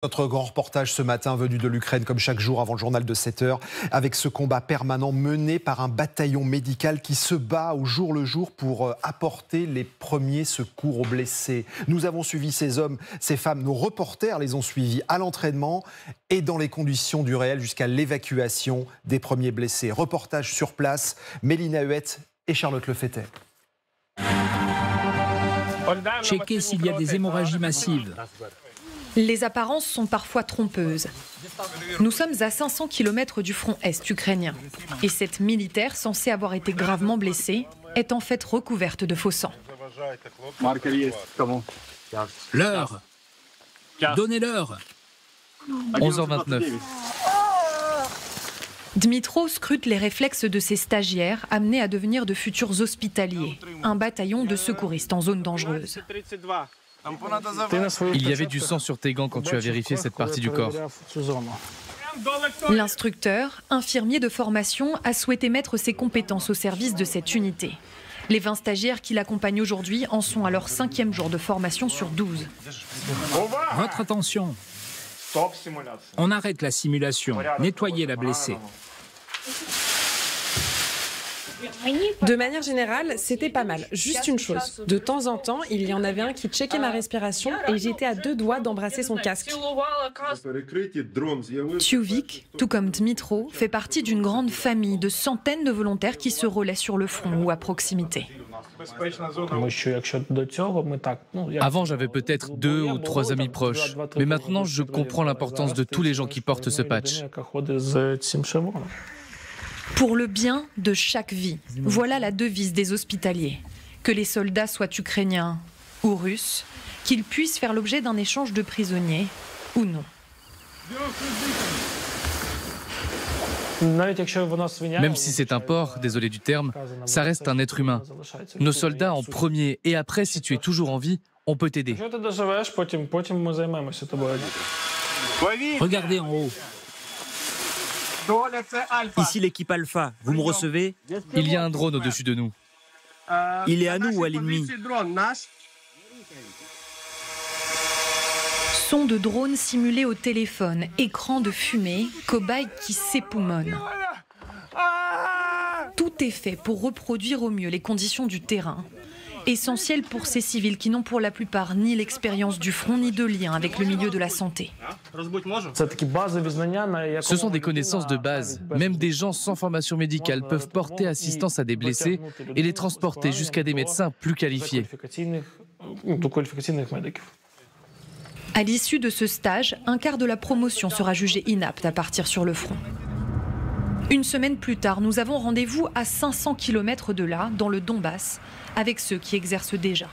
Notre grand reportage ce matin venu de l'Ukraine, comme chaque jour avant le journal de 7 heures, avec ce combat permanent mené par un bataillon médical qui se bat au jour le jour pour apporter les premiers secours aux blessés. Nous avons suivi ces hommes, ces femmes, nos reporters les ont suivis à l'entraînement et dans les conditions du réel jusqu'à l'évacuation des premiers blessés. Reportage sur place, Mélina Huette et Charlotte Lefettet. Checker s'il y a des hémorragies massives. Les apparences sont parfois trompeuses. Nous sommes à 500 km du front est ukrainien. Et cette militaire, censée avoir été gravement blessée, est en fait recouverte de faux sang. L'heure. Donnez-leur. 11h29. Dmitro scrute les réflexes de ses stagiaires, amenés à devenir de futurs hospitaliers. Un bataillon de secouristes en zone dangereuse. Il y avait du sang sur tes gants quand tu as vérifié cette partie du corps. L'instructeur, infirmier de formation, a souhaité mettre ses compétences au service de cette unité. Les 20 stagiaires qui l'accompagnent aujourd'hui en sont à leur 5e jour de formation sur 12. Votre attention. On arrête la simulation. Nettoyez la blessée. De manière générale, c'était pas mal. Juste une chose. De temps en temps, il y en avait un qui checkait ma respiration et j'étais à 2 doigts d'embrasser son casque. Tuvik, tout comme Dmitro, fait partie d'une grande famille de centaines de volontaires qui se relaient sur le front ou à proximité. Avant, j'avais peut-être 2 ou 3 amis proches. Mais maintenant, je comprends l'importance de tous les gens qui portent ce patch. Pour le bien de chaque vie, voilà la devise des hospitaliers. Que les soldats soient ukrainiens ou russes, qu'ils puissent faire l'objet d'un échange de prisonniers ou non. Même si c'est un porc, désolé du terme, ça reste un être humain. Nos soldats en premier et après, si tu es toujours en vie, on peut t'aider. Regardez en haut. Ici l'équipe Alpha, vous me recevez? Il y a un drone au-dessus de nous. Il est à nous ou à l'ennemi? Son de drone simulé au téléphone, écran de fumée, cobaye qui s'époumonne. Tout est fait pour reproduire au mieux les conditions du terrain. Essentiel pour ces civils qui n'ont pour la plupart ni l'expérience du front ni de lien avec le milieu de la santé. Ce sont des connaissances de base. Même des gens sans formation médicale peuvent porter assistance à des blessés et les transporter jusqu'à des médecins plus qualifiés. À l'issue de ce stage, un quart de la promotion sera jugé inapte à partir sur le front. Une semaine plus tard, nous avons rendez-vous à 500 km de là, dans le Donbass, avec ceux qui exercent déjà.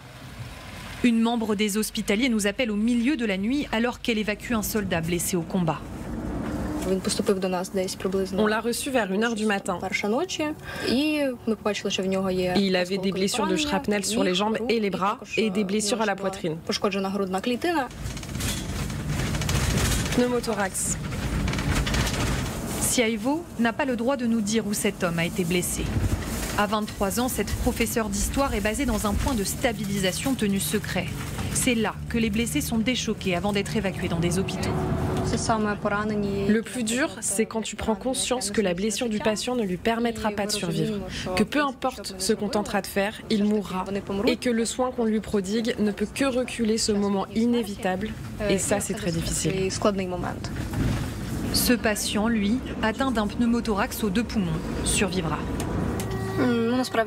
Une membre des hospitaliers nous appelle au milieu de la nuit alors qu'elle évacue un soldat blessé au combat. On l'a reçu vers 1h du matin. Il avait des blessures de shrapnel sur les jambes et les bras et des blessures à la poitrine. Pneumothorax. Siaïvo n'a pas le droit de nous dire où cet homme a été blessé. À 23 ans, cette professeure d'histoire est basée dans un point de stabilisation tenu secret. C'est là que les blessés sont déchoqués avant d'être évacués dans des hôpitaux. Le plus dur, c'est quand tu prends conscience que la blessure du patient ne lui permettra pas de survivre, que peu importe ce qu'on tentera de faire, il mourra, et que le soin qu'on lui prodigue ne peut que reculer ce moment inévitable, et ça c'est très difficile. Ce patient, lui, atteint d'un pneumothorax aux 2 poumons, survivra.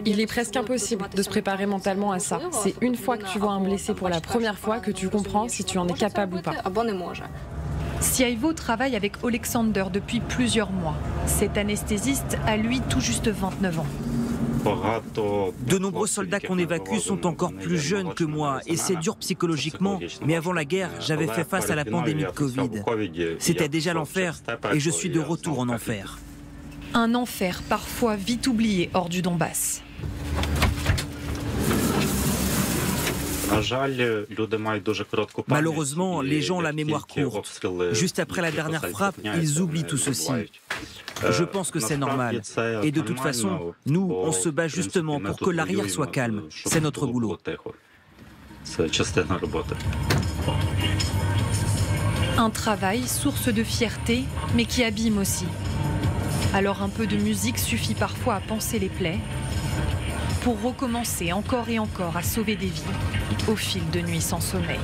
Il est presque impossible de se préparer mentalement à ça. C'est une fois que tu vois un blessé pour la première fois que tu comprends si tu en es capable ou pas. Siaïvo travaille avec Alexander depuis plusieurs mois. Cet anesthésiste a lui tout juste 29 ans. De nombreux soldats qu'on évacue sont encore plus jeunes que moi et c'est dur psychologiquement. Mais avant la guerre, j'avais fait face à la pandémie de Covid. C'était déjà l'enfer et je suis de retour en enfer. Un enfer parfois vite oublié hors du Donbass. Malheureusement, les gens ont la mémoire courte. Juste après la dernière frappe, ils oublient tout ceci. Je pense que c'est normal. Et de toute façon, nous, on se bat justement pour que l'arrière soit calme. C'est notre boulot. Un travail source de fierté, mais qui abîme aussi. Alors un peu de musique suffit parfois à panser les plaies, pour recommencer encore et encore à sauver des vies au fil de nuits sans sommeil.